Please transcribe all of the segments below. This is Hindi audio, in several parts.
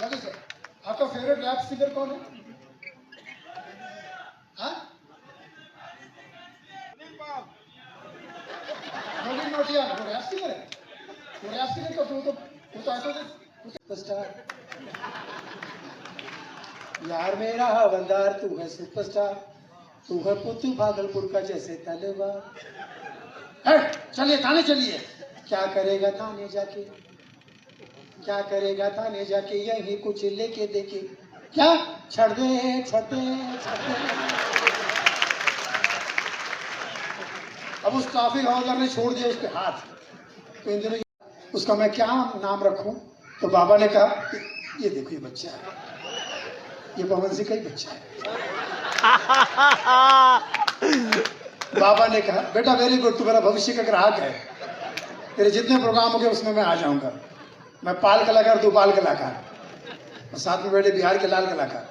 जल्दी से। आपका फेवरेट रैप सिंगर कौन है? हाँ? नवीन नौटियाल, वो रैप सिंगर है? वो रैप सिंगर का वो तो ऐसा सुपरस्टार। यार मेरा हवलदार तू है सुपरस्टार, तू है पुतू भागलपुर का जैसे तलवार। चलिए थाने चलिए। क्या करेगा थाने जाके, क्या करेगा थाने जाके, यही कुछ लेके देके। क्या छड़ दे छड़ दे छड़ दे। अब उस ट्रैफिक हवलदार ने छोड़ दिया उसके हाथ, तो इन दिनों उसका मैं क्या नाम रखूं? तो बाबा ने कहा ये देखो ये बच्चा है, ये पवन सिंह का ही बच्चा है। बाबा ने कहा बेटा वेरी गुड, तू मेरा भविष्य का ग्राहक है, तेरे जितने प्रोग्राम होंगे उसमें मैं आ जाऊंगा। मैं पाल कलाकार, तू बाल कलाकार, और साथ में बैठे बिहार के लाल कलाकार।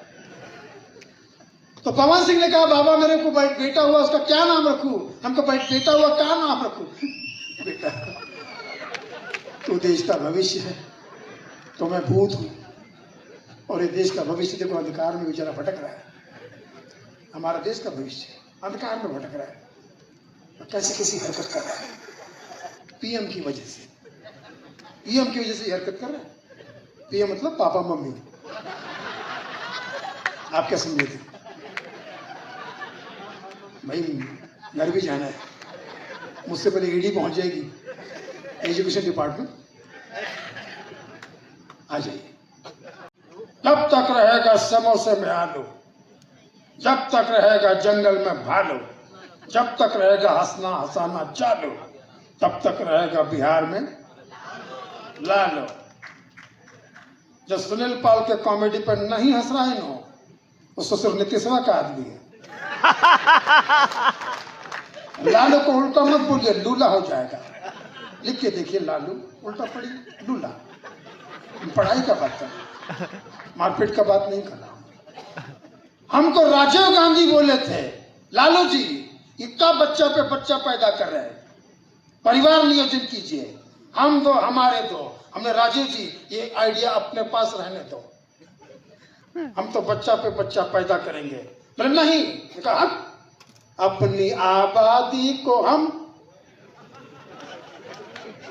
तो पवन सिंह ने कहा बाबा मेरे को बेटा हुआ, उसका क्या नाम रखूं? हमको बेटा हुआ क्या नाम रखूं? बेटा तू देश का भविष्य है, तो मैं भूत हूं, और ये देश का भविष्य देखो अंधकार में बेचारा भटक रहा है। हमारा देश का भविष्य अंधकार में भटक रहा है, तो कैसे कैसी हरकत कर रहा है पीएम की वजह से। पीएम की वजह से हरकत कर रहा है। पीएम मतलब पापा मम्मी। आप क्या समझे थे भाई? घर भी जाना है, मुझसे पहले ईडी पहुंच जाएगी, एजुकेशन डिपार्टमेंट। आ जाइए। जब तक रहेगा समोसे में आलू, जब तक रहेगा जंगल में भालू, जब तक रहेगा हंसना हंसाना चालू, तब तक रहेगा बिहार में लालू। जो सुनील पाल के कॉमेडी पर नहीं हंस रहा है नो, उसको सिर्फ नीतीशवा का आदमी है। लालू को उल्टा मत बोलिए, लूला हो जाएगा। लिख के देखिए लालू उल्टा पड़ी लूला। पढ़ाई का बात कर, मारपीट का बात नहीं करना। हमको राजीव गांधी बोले थे लालू जी इतना बच्चा पे बच्चा पैदा कर रहे हैं, परिवार नियोजन कीजिए, हम दो हमारे दो। हमने राजीव जी ये आइडिया अपने पास रहने दो, हम तो बच्चा पे बच्चा पैदा करेंगे। बोले नहीं, कहा अपनी आबादी को हम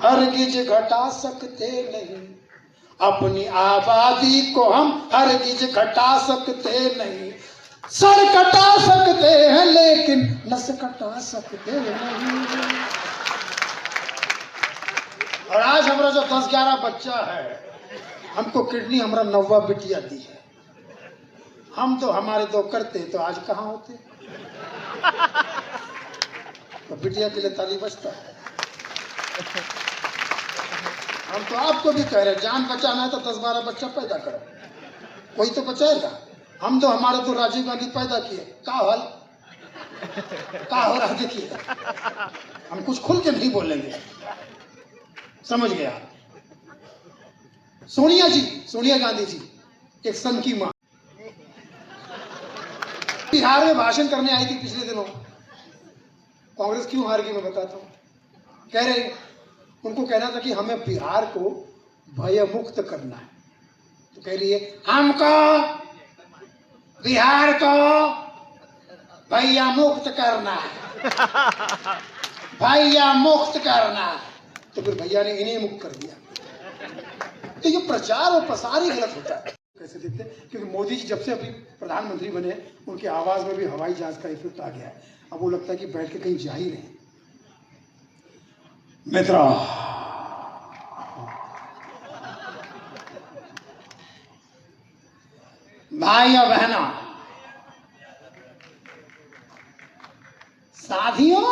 हरगिज घटा सकते नहीं, अपनी आबादी को हम हरगिज घटा सकते नहीं। सर कटा सकते हैं लेकिन नस कटा सकते नहीं। और आज हमारा जो 10-11 बच्चा है, हमको किडनी हमारा 9वां बिटिया दी है। हम तो हमारे दो करते तो आज कहाँ होते? तो बिटिया के लिए ताली बजता है। हम तो आपको भी कह रहे हैं जान बचाना है तो 10-12 बच्चा पैदा करो, कोई तो बचाएगा। हम तो हमारे तो राजीव गांधी पैदा किए, क्या हाल क्या हो रहा देखिए। हम कुछ खुल के नहीं बोलेंगे, समझ गया? सोनिया जी, सोनिया गांधी जी एक सन की मां, बिहार में भाषण करने आई थी पिछले दिनों। कांग्रेस क्यों हार गई मैं बताता हूं। कह रहे उनको कहना था कि हमें बिहार को भय मुक्त करना है, तो कह रही है हमको बिहार को भैया मुक्त करना है, भैया मुक्त करना है। तो फिर भैया ने इन्हें मुक्त कर दिया। तो ये प्रचार और प्रसार ही गलत होता है। कैसे देखते हैं? क्योंकि मोदी जी जब से अभी प्रधानमंत्री बने, उनकी आवाज में भी हवाई जहाज का इफेक्ट आ गया है। अब वो लगता है कि बैठ के कहीं जा ही रहे। मित्रों, भाइयों बहनों, साथियों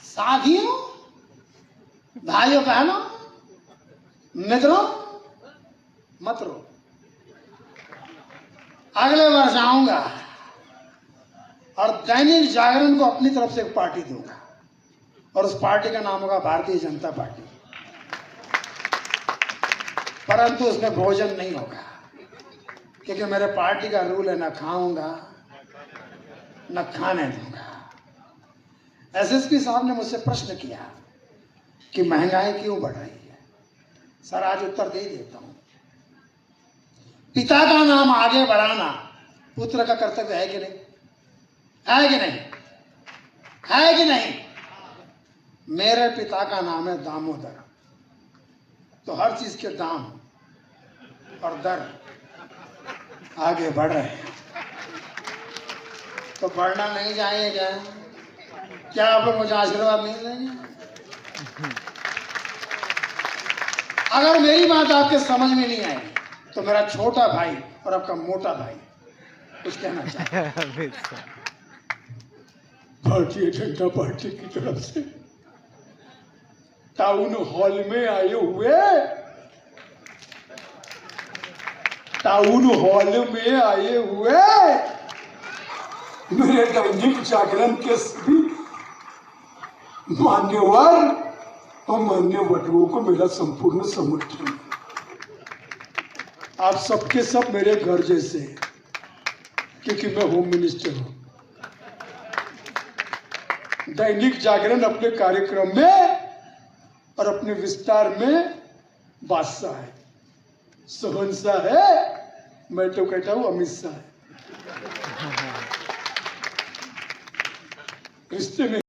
साथियों, भाइयों बहनों, मित्रों, मत रो। अगले वर्ष आऊंगा और दैनिक जागरण को अपनी तरफ से एक पार्टी दूंगा, और उस पार्टी का नाम होगा भारतीय जनता पार्टी। परंतु उसमें भोजन नहीं होगा, क्योंकि मेरे पार्टी का रूल है, न खाऊंगा न खाने दूंगा। एसएसपी साहब ने मुझसे प्रश्न किया कि महंगाई क्यों बढ़ रही है। सर आज उत्तर दे देता हूं। पिता का नाम आगे बढ़ाना पुत्र का कर्तव्य है कि नहीं? है कि नहीं? है कि नहीं? मेरे पिता का नाम है दामोदर, तो हर चीज के दाम और दर आगे बढ़ रहे हैं, तो बढ़ना नहीं चाहिए क्या? क्या आप लोग मुझे आशीर्वाद नहीं देंगे? अगर मेरी बात आपके समझ में नहीं आई तो मेरा छोटा भाई और आपका मोटा भाई कुछ कहना चाहता। भारतीय जनता पार्टी की तरफ से टाउन हॉल में आए हुए, टाउन हॉल में आए हुए मेरे दैनिक जागरण के सभी मान्यवर और मान्यवरों को मेरा संपूर्ण समर्थन। आप सबके सब मेरे घर जैसे हैं, क्योंकि मैं होम मिनिस्टर हूं। दैनिक जागरण अपने कार्यक्रम में और अपने विस्तार में बादशाह है, शहंशाह है, मैं तो कहता हूं अमित शाह है। रिश्ते में